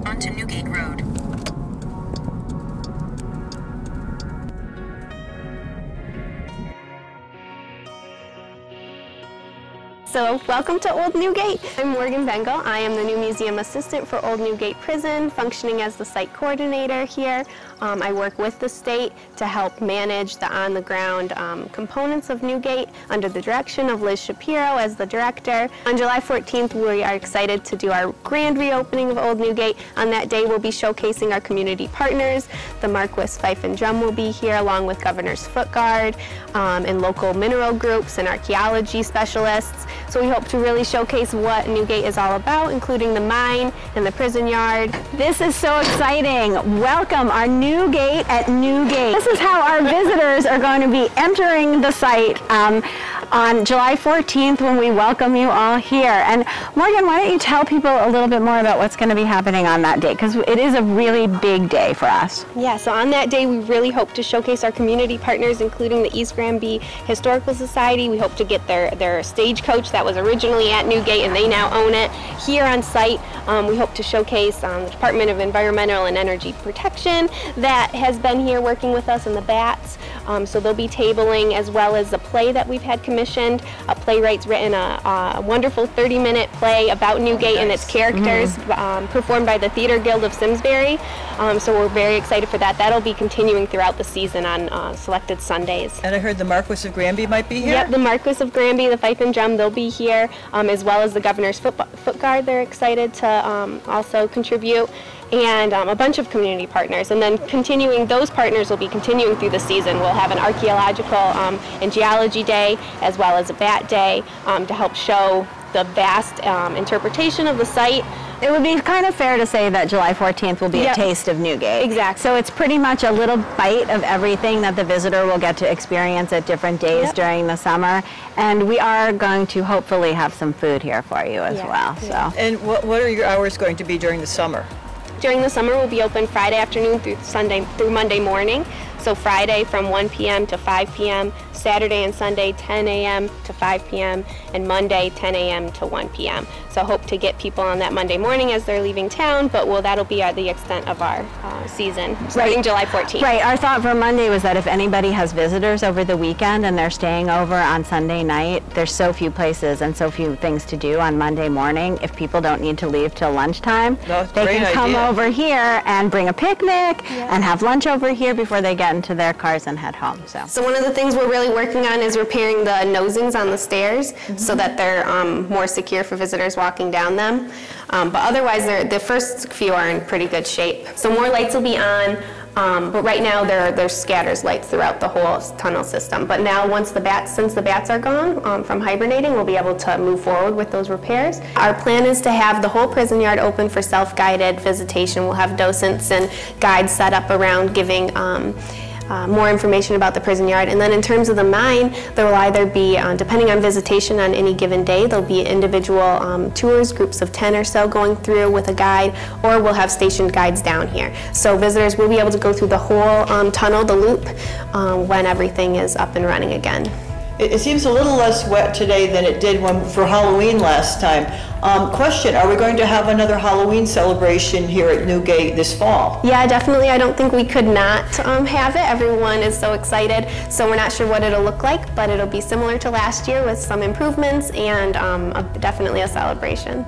onto Newgate Road. So welcome to Old Newgate. I'm Bengel. I am the new museum assistant for Old Newgate Prison, functioning as the site coordinator here. I work with the state to help manage the on-the-ground components of Newgate under the direction of Liz Shapiro as the director. On July 14th, we are excited to do our grand reopening of Old Newgate. On that day, we'll be showcasing our community partners. The Marquis Fife and Drum will be here, along with Governor's Foot Guard and local mineral groups and archaeology specialists. So we hope to really showcase what Newgate is all about, including the mine and the prison yard. This is so exciting. Welcome our new gate at Newgate. This is how our visitors are going to be entering the site on July 14th when we welcome you all here. And Morgan, why don't you tell people a little bit more about what's going to be happening on that day, because it is a really big day for us. Yeah, so on that day we really hope to showcase our community partners, including the East Granby Historical Society. We hope to get their stagecoach that was originally at Newgate and they now own it here on site. We hope to showcase the Department of Environmental and Energy Protection that has been here working with us, and the bats. So they'll be tabling, as well as the play that we've had commissioned. A playwright's written a wonderful 30-minute play about Newgate and its characters, performed by the Theater Guild of Simsbury. So we're very excited for that. That'll be continuing throughout the season on selected Sundays. And I heard the Marquis of Granby might be here? Yep, the Marquis of Granby, the Fife and Drum, they'll be here, as well as the Governor's Foot Guard. They're excited to also contribute, and a bunch of community partners. And then those partners will be continuing through the season. We'll have an archaeological and geology day, as well as a bat day, to help show the vast interpretation of the site. It would be kind of fair to say that July 14th will be a taste of Newgate. Exactly. So it's pretty much a little bite of everything that the visitor will get to experience at different days during the summer. And we are going to hopefully have some food here for you as well. So. And what are your hours going to be during the summer? During the summer, we'll be open Friday afternoon through Monday morning. So Friday from 1 p.m. to 5 p.m., Saturday and Sunday 10 a.m. to 5 p.m., and Monday 10 a.m. to 1 p.m. So hope to get people on that Monday morning as they're leaving town, but that'll be the extent of our season, starting July 14th. Right, our thought for Monday was that if anybody has visitors over the weekend and they're staying over on Sunday night, there's so few places and so few things to do on Monday morning. If people don't need to leave till lunchtime, they can come over here and bring a picnic and have lunch over here before they get into their cars and head home. So one of the things we're really working on is repairing the nosings on the stairs so that they're more secure for visitors walking down them. But otherwise, the first few are in pretty good shape. So more lights will be on, but right now there's scatters lights throughout the whole tunnel system. But now since the bats are gone from hibernating, we'll be able to move forward with those repairs. Our plan is to have the whole prison yard open for self-guided visitation. We'll have docents and guides set up around giving more information about the prison yard. And then in terms of the mine, there will either be, depending on visitation on any given day, there'll be individual tours, groups of 10 or so going through with a guide, or we'll have stationed guides down here. So visitors will be able to go through the whole tunnel, the loop, when everything is up and running again. It seems a little less wet today than it did for Halloween last time. Question, are we going to have another Halloween celebration here at Newgate this fall? Yeah, definitely. I don't think we could not have it. Everyone is so excited. So we're not sure what it'll look like, but it'll be similar to last year with some improvements and definitely a celebration.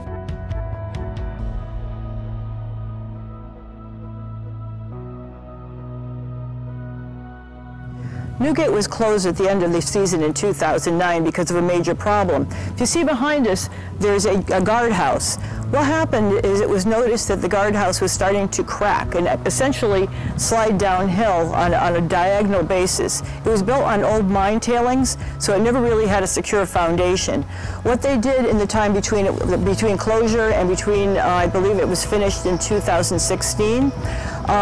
Newgate was closed at the end of the season in 2009 because of a major problem. If you see behind us, there's a guardhouse. What happened is it was noticed that the guardhouse was starting to crack and essentially slide downhill on a diagonal basis. It was built on old mine tailings, so it never really had a secure foundation. What they did in the time between closure and I believe it was finished in 2016,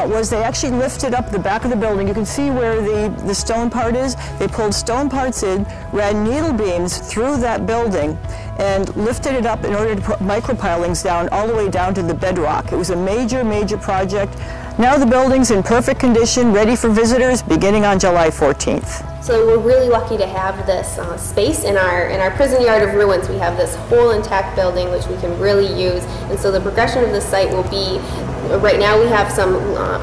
was they actually lifted up the back of the building. You can see where the stone part is. They pulled stone parts in, ran needle beams through that building, and lifted it up in order to put micropilings down all the way down to the bedrock. It was a major, major project. Now the building's in perfect condition, ready for visitors, beginning on July 14th. So we're really lucky to have this space in our prison yard of ruins. We have this whole intact building which we can really use, and so the progression of the site will be, right now we have some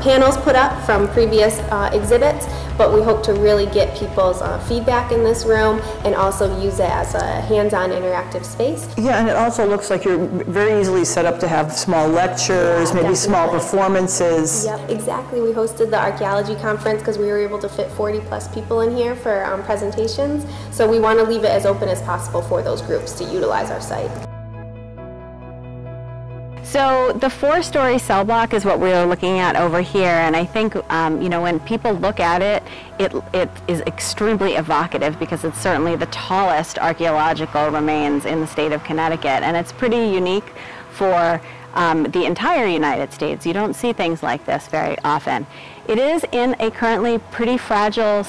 panels put up from previous exhibits, but we hope to really get people's feedback in this room and also use it as a hands-on interactive space. Yeah, and it also looks like you're very easily set up to have small lectures, maybe small performances. Yep, exactly. We hosted the archaeology conference because we were able to fit 40+ people in here for presentations. So we want to leave it as open as possible for those groups to utilize our site. So the 4-story cell block is what we're looking at over here, and I think you know, when people look at it, it is extremely evocative because it's certainly the tallest archaeological remains in the state of Connecticut, and it's pretty unique for the entire United States. You don't see things like this very often. It is in a currently pretty fragile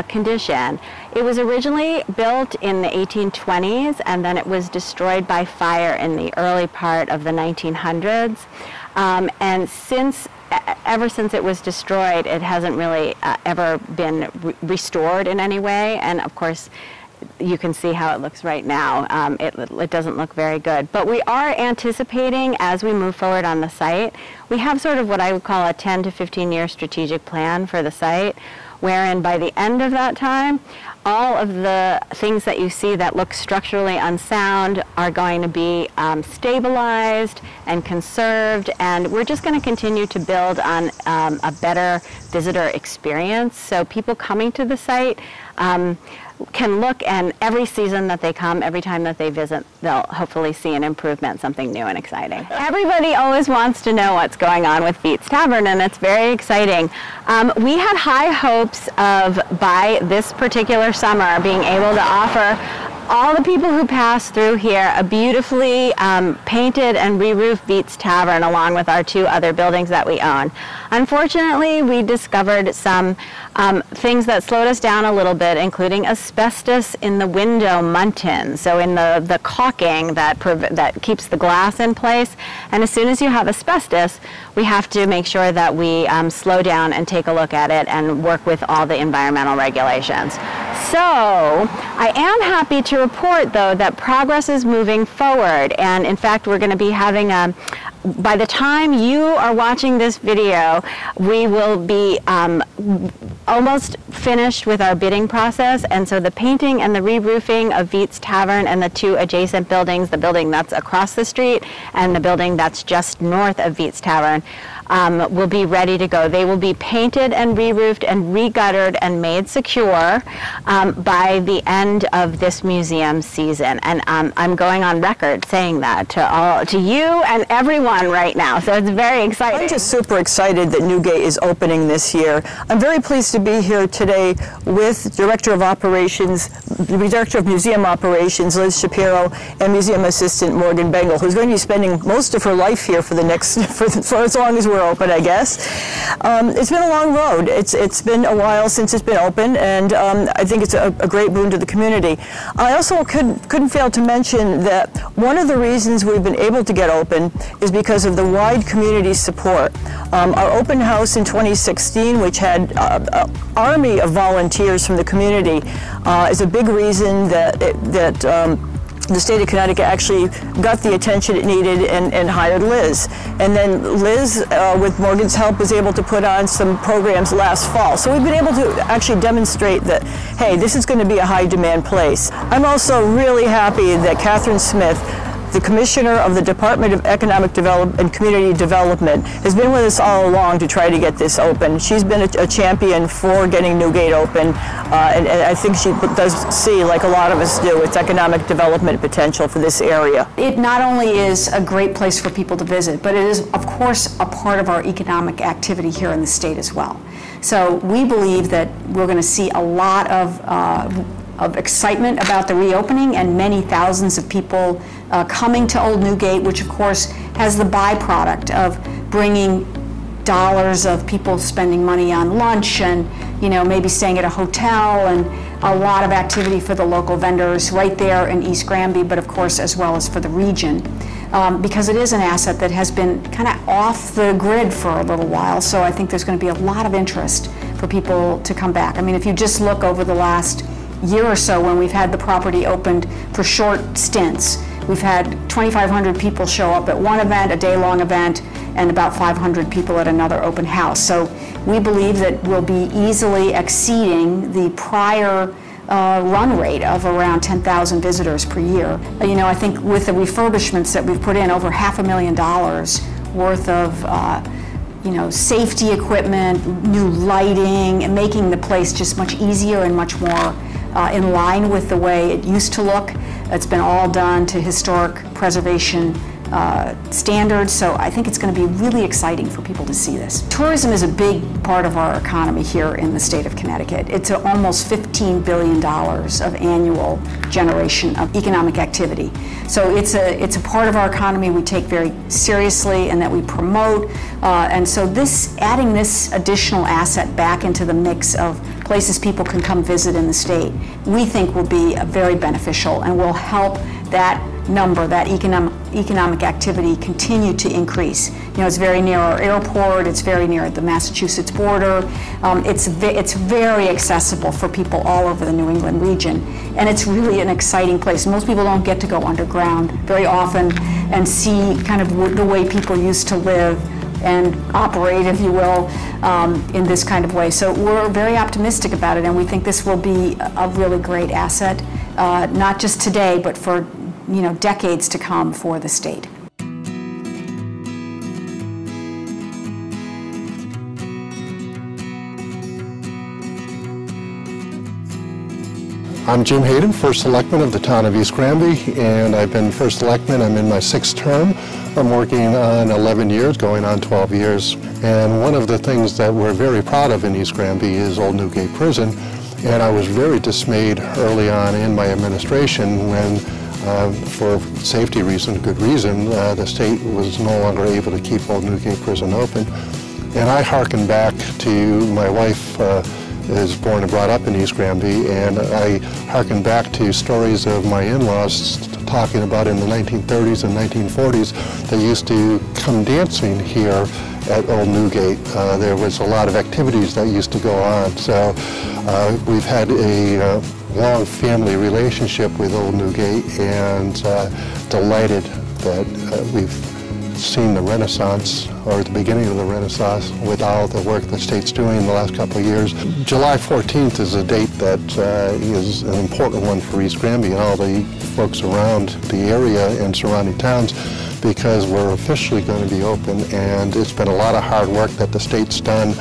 condition. It was originally built in the 1820s, and then it was destroyed by fire in the early part of the 1900s. And ever since it was destroyed, it hasn't really ever been restored in any way. And of course, you can see how it looks right now. It doesn't look very good. But we are anticipating, as we move forward on the site, we have sort of what I would call a 10 to 15-year strategic plan for the site, wherein by the end of that time, all of the things that you see that look structurally unsound are going to be stabilized and conserved, and we're just going to continue to build on a better visitor experience. So people coming to the site can look, and every season that they come, every time that they visit, they'll hopefully see an improvement, something new and exciting. Everybody always wants to know what's going on with Beats Tavern, and it's very exciting. We had high hopes of, by this particular summer, being able to offer all the people who pass through here a beautifully painted and re-roofed Beats Tavern along with our 2 other buildings that we own. Unfortunately, we discovered some things that slowed us down a little bit, including asbestos in the window muntins, so in the caulking that keeps the glass in place. And as soon as you have asbestos, we have to make sure that we slow down and take a look at it and work with all the environmental regulations. So I am happy to report, though, that progress is moving forward, and in fact we're going to be having by the time you are watching this video, we will be almost finished with our bidding process, and so the painting and the re-roofing of Beats Tavern and the 2 adjacent buildings, the building that's across the street and the building that's just north of Beats Tavern, will be ready to go. They will be painted and re-roofed and re-guttered and made secure by the end of this museum season. And I'm going on record saying that to you and everyone right now. So it's very exciting. I'm just super excited that Newgate is opening this year. I'm very pleased to be here today with Director of Museum Operations, Liz Shapiro, and Museum Assistant Morgan Bengel, who's going to be spending most of her life here for the next, for as long as we're open, I guess. It's been a long road. It's been a while since it's been open, and I think it's a great boon to the community. I also couldn't fail to mention that one of the reasons we've been able to get open is because of the wide community support. Our open house in 2016, which had an army of volunteers from the community, is a big reason that the state of Connecticut actually got the attention it needed and hired Liz. And then Liz, with Morgan's help, was able to put on some programs last fall. So we've been able to actually demonstrate that, hey, this is going to be a high-demand place. I'm also really happy that Catherine Smith, the Commissioner of the Department of Economic Development and Community Development, has been with us all along to try to get this open. She's been a champion for getting Newgate open, and I think she does see, like a lot of us do, its economic development potential for this area. It not only is a great place for people to visit, but it is, of course, a part of our economic activity here in the state as well. So we believe that we're going to see a lot of excitement about the reopening and many thousands of people coming to Old Newgate, which of course has the byproduct of bringing dollars of people spending money on lunch and you know, maybe staying at a hotel, and a lot of activity for the local vendors right there in East Granby, but of course as well as for the region. Because it is an asset that has been kind of off the grid for a little while, so I think there's going to be a lot of interest for people to come back. I mean, if you just look over the last year or so when we've had the property opened for short stints, we've had 2,500 people show up at one event, a day-long event, and about 500 people at another open house. So we believe that we'll be easily exceeding the prior run rate of around 10,000 visitors per year. You know, I think with the refurbishments that we've put in, over $500,000 worth of you know, safety equipment, new lighting, and making the place just much easier and much more in line with the way it used to look. It's been all done to historic preservation standards, so I think it's going to be really exciting for people to see this. Tourism is a big part of our economy here in the state of Connecticut. It's almost $15 billion of annual generation of economic activity. So it's a part of our economy we take very seriously and that we promote. And so adding this additional asset back into the mix of places people can come visit in the state, we think will be very beneficial and will help that number, that economic activity, continue to increase. You know, it's very near our airport, it's very near the Massachusetts border, it's very accessible for people all over the New England region, and it's really an exciting place. Most people don't get to go underground very often and see kind of the way people used to live and operate, if you will, in this kind of way. So we're very optimistic about it, and we think this will be a really great asset, not just today, but for, you know, decades to come for the state. I'm Jim Hayden, First Selectman of the town of East Granby, and I've been First Selectman. I'm in my 6th term. I'm working on 11 years, going on 12 years. And one of the things that we're very proud of in East Granby is Old Newgate Prison. And I was very dismayed early on in my administration when, for safety reasons, good reason, the state was no longer able to keep Old Newgate Prison open. And I hearken back to my wife, is born and brought up in East Granby, and I hearken back to stories of my in-laws talking about in the 1930s and 1940s. They used to come dancing here at Old Newgate. There was a lot of activities that used to go on. So we've had a long family relationship with Old Newgate, and delighted that we've seen the Renaissance, or the beginning of the Renaissance, with all the work the state's doing in the last couple of years. July 14th is a date that is an important one for East Granby and all the folks around the area and surrounding towns, because we're officially going to be open, and it's been a lot of hard work that the state's done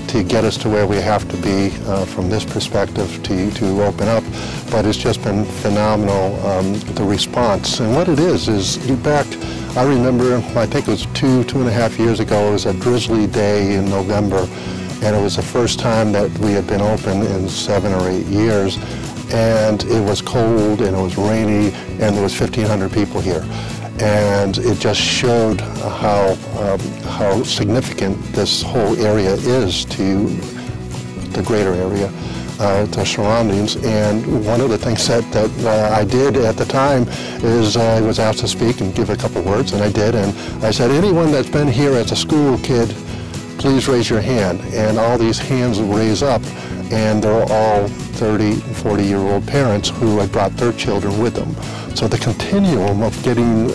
to get us to where we have to be from this perspective to open up. But it's just been phenomenal, the response. And what it is back, I remember, I think it was two and a half years ago, it was a drizzly day in November, and it was the first time that we had been open in 7 or 8 years. And it was cold and it was rainy, and there was 1,500 people here. And it just showed how significant this whole area is to the greater area, the surroundings. And one of the things that I did at the time is I was asked to speak and give a couple words, and I did. And I said, anyone that's been here as a school kid, please raise your hand. And all these hands would raise up, and they're all 30, 40-year-old parents who had brought their children with them. So the continuum of getting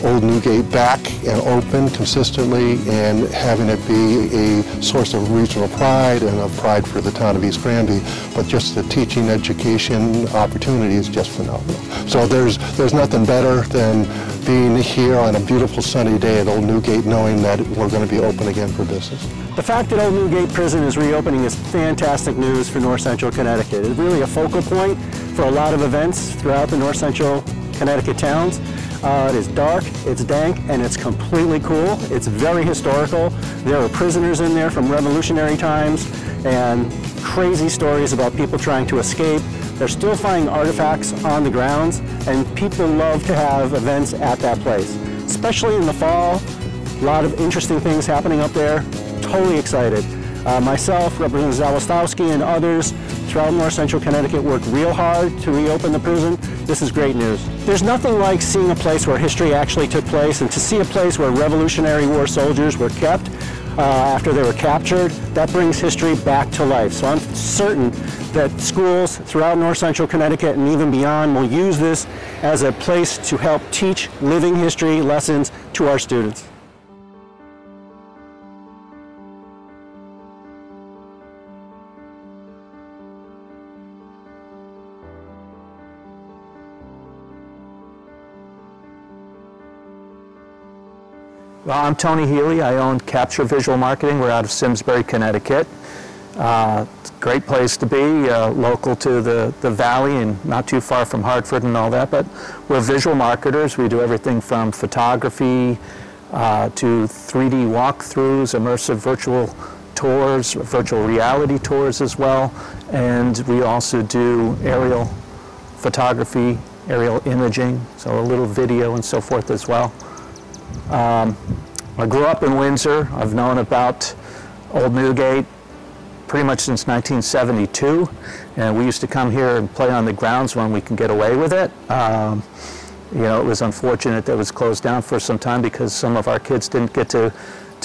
Old Newgate back and open consistently and having it be a source of regional pride and of pride for the town of East Granby, but just the teaching education opportunity is just phenomenal. So there's nothing better than being here on a beautiful sunny day at Old Newgate, knowing that we're going to be open again for business. The fact that Old Newgate Prison is reopening is fantastic news for North Central Connecticut. It's really a focal point for a lot of events throughout the North Central Connecticut towns. It is dark, it's dank, and it's completely cool. It's very historical. There are prisoners in there from revolutionary times and crazy stories about people trying to escape. They're still finding artifacts on the grounds, and people love to have events at that place, especially in the fall. A lot of interesting things happening up there. Totally excited. Myself, Representative Zalistowski, and others throughout North Central Connecticut worked real hard to reopen the prison. This is great news. There's nothing like seeing a place where history actually took place, and to see a place where Revolutionary War soldiers were kept after they were captured, that brings history back to life. So I'm certain that schools throughout North Central Connecticut and even beyond will use this as a place to help teach living history lessons to our students. Well, I'm Tony Healy. I own Capture Visual Marketing. We're out of Simsbury, Connecticut. It's a great place to be, local to the valley and not too far from Hartford and all that, but we're visual marketers. We do everything from photography to 3D walkthroughs, immersive virtual tours, virtual reality tours as well, and we also do aerial photography, aerial imaging, so a little video and so forth as well. I grew up in Windsor. I've known about Old Newgate pretty much since 1972, and we used to come here and play on the grounds when we can get away with it. You know, it was unfortunate that it was closed down for some time because some of our kids didn't get to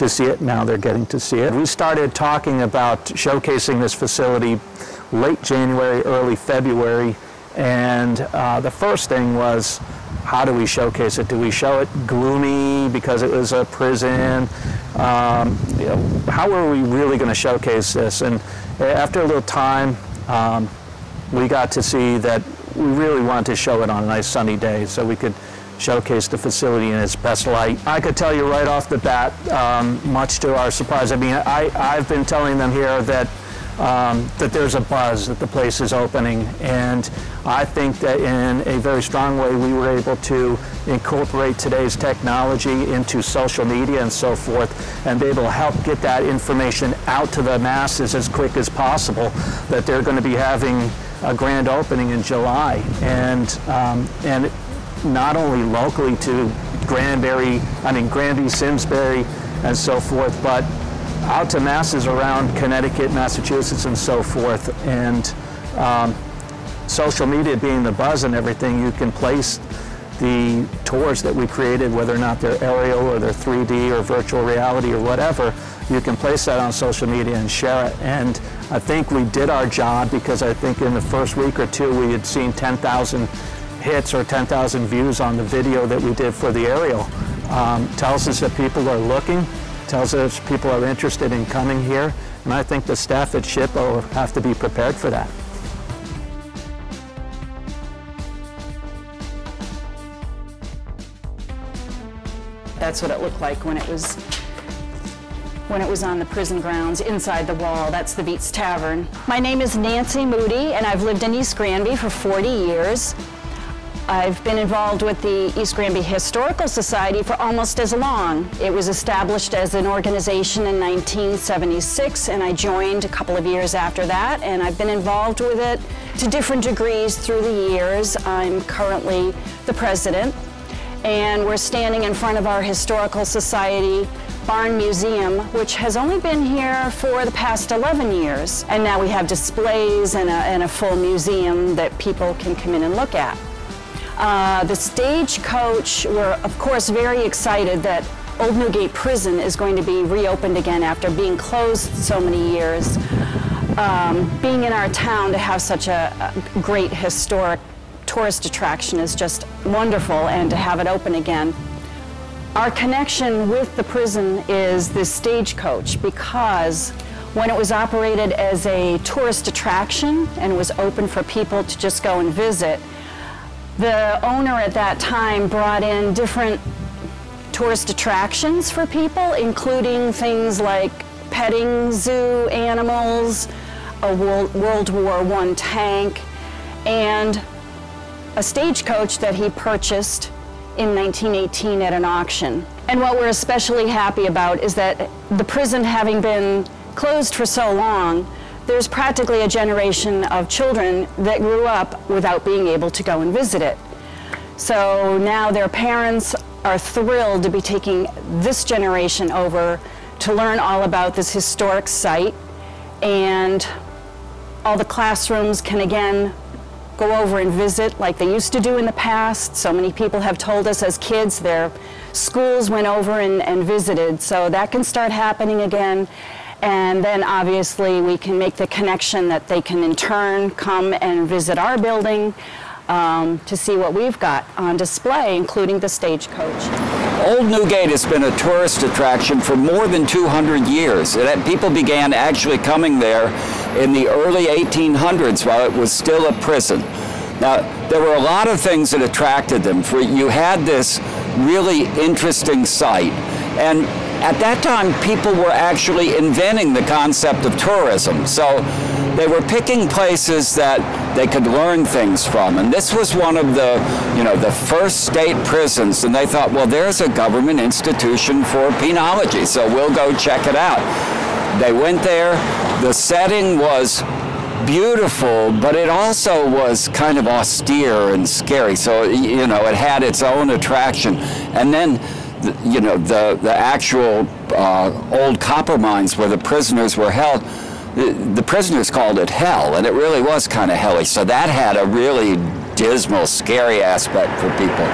see it. Now they're getting to see it. We started talking about showcasing this facility late January, early February, and the first thing was, how do we showcase it? Do we show it gloomy because it was a prison? You know, how are we really going to showcase this? And after a little time, we got to see that we really wanted to show it on a nice sunny day so we could showcase the facility in its best light. I could tell you right off the bat, much to our surprise, I mean, I've been telling them here that that there's a buzz that the place is opening, and I think that in a very strong way we were able to incorporate today's technology into social media and so forth and be able to help get that information out to the masses as quick as possible, that they're going to be having a grand opening in July, and not only locally to Granby, Simsbury and so forth, but out to masses around Connecticut, Massachusetts, and so forth. And social media being the buzz and everything, you can place the tours that we created, whether or not they're aerial or they're 3D or virtual reality or whatever, you can place that on social media and share it. And I think we did our job, because I think in the first week or two we had seen 10,000 hits or 10,000 views on the video that we did for the aerial. Tells us that people are looking, tells us people are interested in coming here, and I think the staff at SHPO have to be prepared for that. That's what it looked like when it was on the prison grounds, inside the wall. That's the Beats Tavern. My name is Nancy Moody, and I've lived in East Granby for 40 years. I've been involved with the East Granby Historical Society for almost as long. It was established as an organization in 1976, and I joined a couple of years after that, and I've been involved with it to different degrees through the years. I'm currently the president, and we're standing in front of our Historical Society Barn Museum, which has only been here for the past 11 years. And now we have displays and a full museum that people can come in and look at. The Stagecoach, we're of course very excited that Old Newgate Prison is going to be reopened again after being closed so many years. Being in our town to have such a great historic tourist attraction is just wonderful, and to have it open again. Our connection with the prison is the Stagecoach, because when it was operated as a tourist attraction and was open for people to just go and visit, the owner at that time brought in different tourist attractions for people, including things like petting zoo animals, a World War I tank, and a stagecoach that he purchased in 1918 at an auction. And what we're especially happy about is that the prison having been closed for so long, there's practically a generation of children that grew up without being able to go and visit it. So now their parents are thrilled to be taking this generation over to learn all about this historic site and all the classrooms can again go over and visit like they used to do in the past. So many people have told us as kids their schools went over and visited, so that can start happening again. And then obviously we can make the connection that they can in turn come and visit our building to see what we've got on display, including the stagecoach. Old Newgate has been a tourist attraction for more than 200 years. People began actually coming there in the early 1800s while it was still a prison. Now, there were a lot of things that attracted them. You had this really interesting site, and at that time, people were actually inventing the concept of tourism. So they were picking places that they could learn things from. And this was one of the, the first state prisons. And they thought, well, there's a government institution for penology, so we'll go check it out. They went there. The setting was beautiful, but it also was kind of austere and scary. So, it had its own attraction. And then the actual old copper mines where the prisoners were held, the prisoners called it hell, and it really was kind of hellish. So that had a really dismal, scary aspect for people.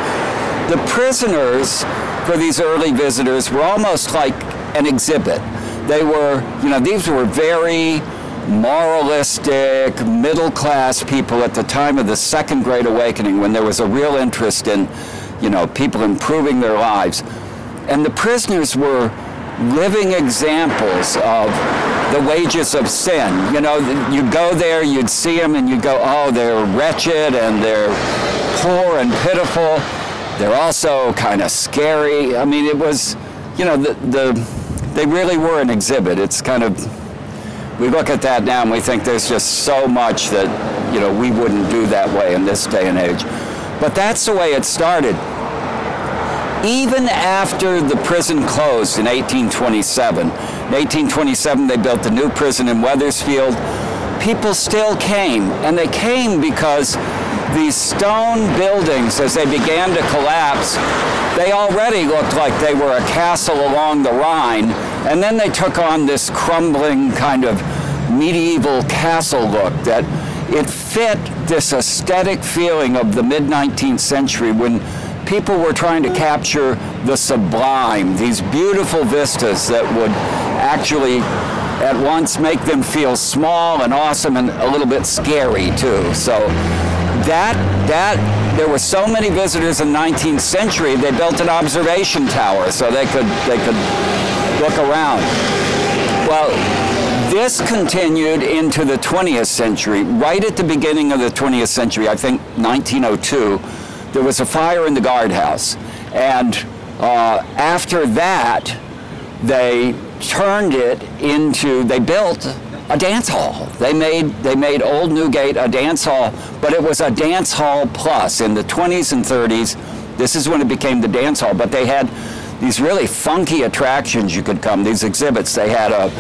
The prisoners, for these early visitors, were almost like an exhibit. They were, these were very moralistic, middle-class people at the time of the Second Great Awakening, when there was a real interest in people improving their lives. And the prisoners were living examples of the wages of sin. You'd go there, you'd see them, and you'd go, oh, they're wretched, and they're poor and pitiful. They're also kind of scary. I mean, it was, they really were an exhibit. It's kind of, we look at that now and we think there's just so much that, we wouldn't do that way in this day and age. But that's the way it started. Even after the prison closed in 1827, in 1827 they built the new prison in Wethersfield, people still came. And they came because these stone buildings, as they began to collapse, they already looked like they were a castle along the Rhine. And then they took on this crumbling kind of medieval castle look that it fit this aesthetic feeling of the mid-19th century when people were trying to capture the sublime, these beautiful vistas that would actually at once make them feel small and awesome and a little bit scary too. So there were so many visitors in the 19th century, they built an observation tower so they could look around. Well, this continued into the 20th century. Right at the beginning of the 20th century, I think 1902, there was a fire in the guardhouse. And after that, they turned it into, they built a dance hall. They made Old Newgate a dance hall, but it was a dance hall plus. In the 20s and 30s, this is when it became the dance hall, but they had these really funky attractions you could come, these exhibits. They had a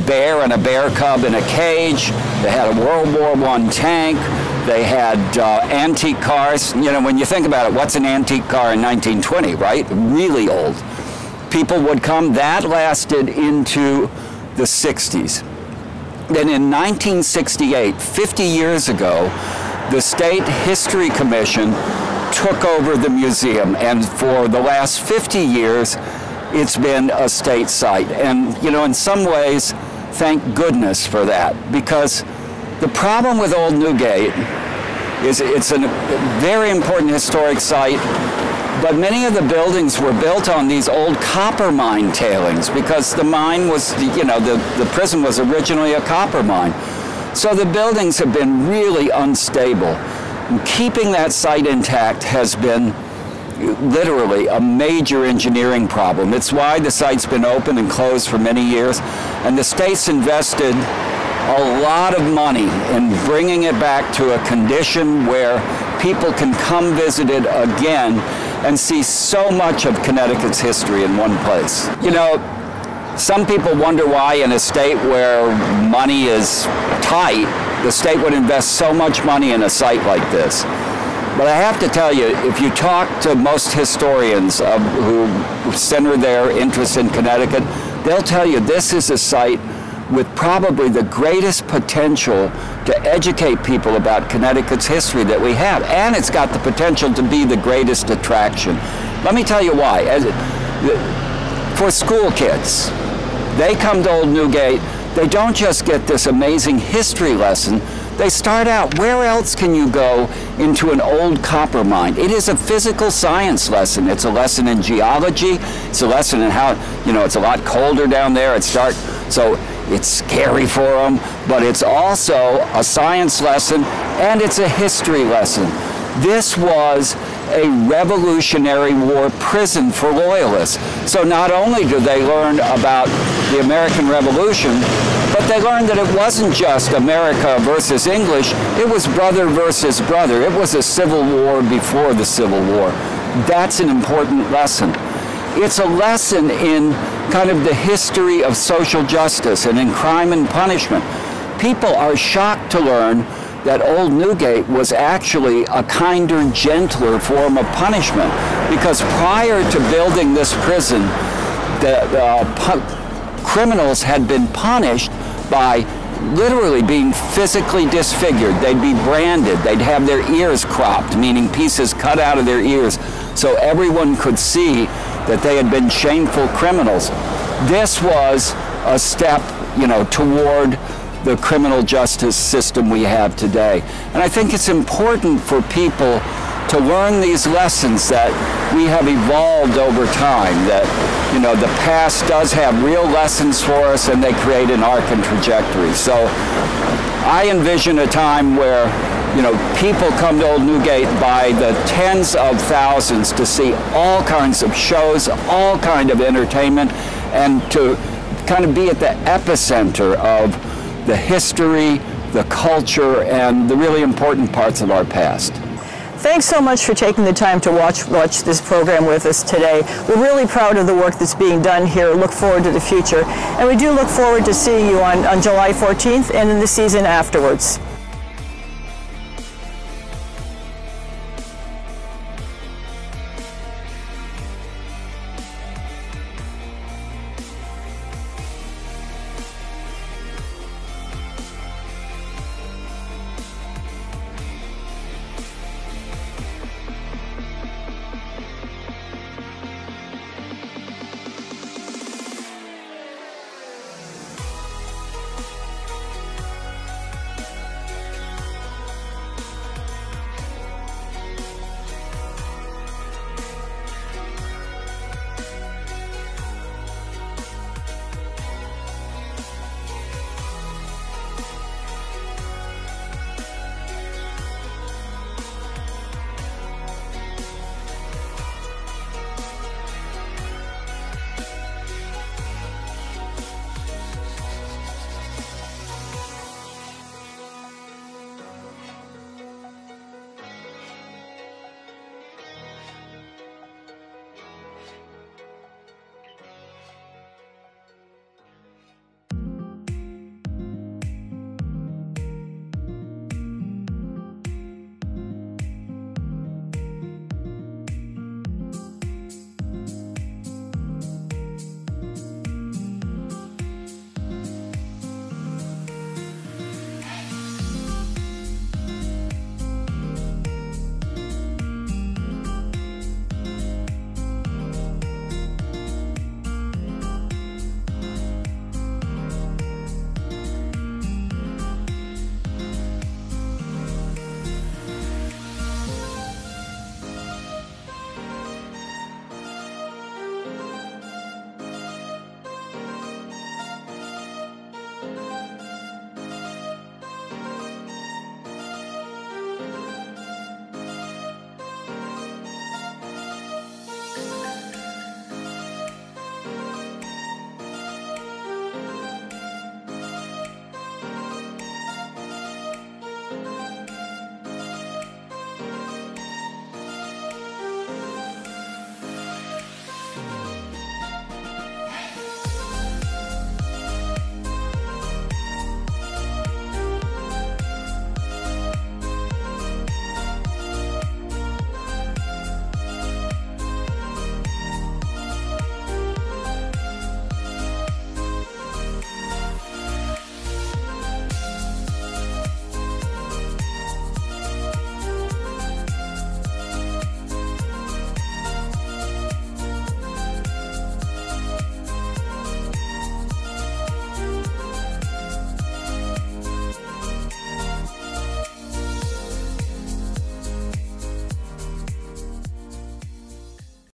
bear and a bear cub in a cage. They had a World War I tank. They had antique cars. When you think about it, what's an antique car in 1920, right? Really old. People would come. That lasted into the 60s. Then in 1968, 50 years ago, the State History Commission took over the museum, and for the last 50 years, it's been a state site. And, in some ways, thank goodness for that, because the problem with Old Newgate is it's a very important historic site, but many of the buildings were built on these old copper mine tailings because the mine was, the prison was originally a copper mine. So the buildings have been really unstable. And keeping that site intact has been literally a major engineering problem. It's why the site's been open and closed for many years, and the state's invested a lot of money in bringing it back to a condition where people can come visit it again and see so much of Connecticut's history in one place. Some people wonder why in a state where money is tight, the state would invest so much money in a site like this. But I have to tell you, if you talk to most historians who center their interest in Connecticut, they'll tell you this is a site with probably the greatest potential to educate people about Connecticut's history that we have. And it's got the potential to be the greatest attraction. Let me tell you why. For school kids, they come to Old Newgate, they don't just get this amazing history lesson, they start out, where else can you go into an old copper mine? It is a physical science lesson. It's a lesson in geology. It's a lesson in how, it's a lot colder down there. It's dark, so it's scary for them, but it's also a science lesson and it's a history lesson. This was a Revolutionary War prison for Loyalists. So not only do they learn about the American Revolution, but they learned that it wasn't just America versus English, it was brother versus brother. It was a civil war before the Civil War. That's an important lesson. It's a lesson in kind of the history of social justice and in crime and punishment. People are shocked to learn that Old Newgate was actually a kinder, gentler form of punishment, because prior to building this prison, criminals had been punished by literally being physically disfigured. They'd be branded. They'd have their ears cropped, meaning pieces cut out of their ears, so everyone could see that they had been shameful criminals. This was a step, toward the criminal justice system we have today. And I think it's important for people to learn these lessons that we have evolved over time, that the past does have real lessons for us and they create an arc and trajectory. So I envision a time where people come to Old Newgate by the tens of thousands to see all kinds of shows, all kind of entertainment, and to kind of be at the epicenter of the history, the culture, and the really important parts of our past. Thanks so much for taking the time to watch this program with us today. We're really proud of the work that's being done here. Look forward to the future. And we do look forward to seeing you on July 14th and in the season afterwards.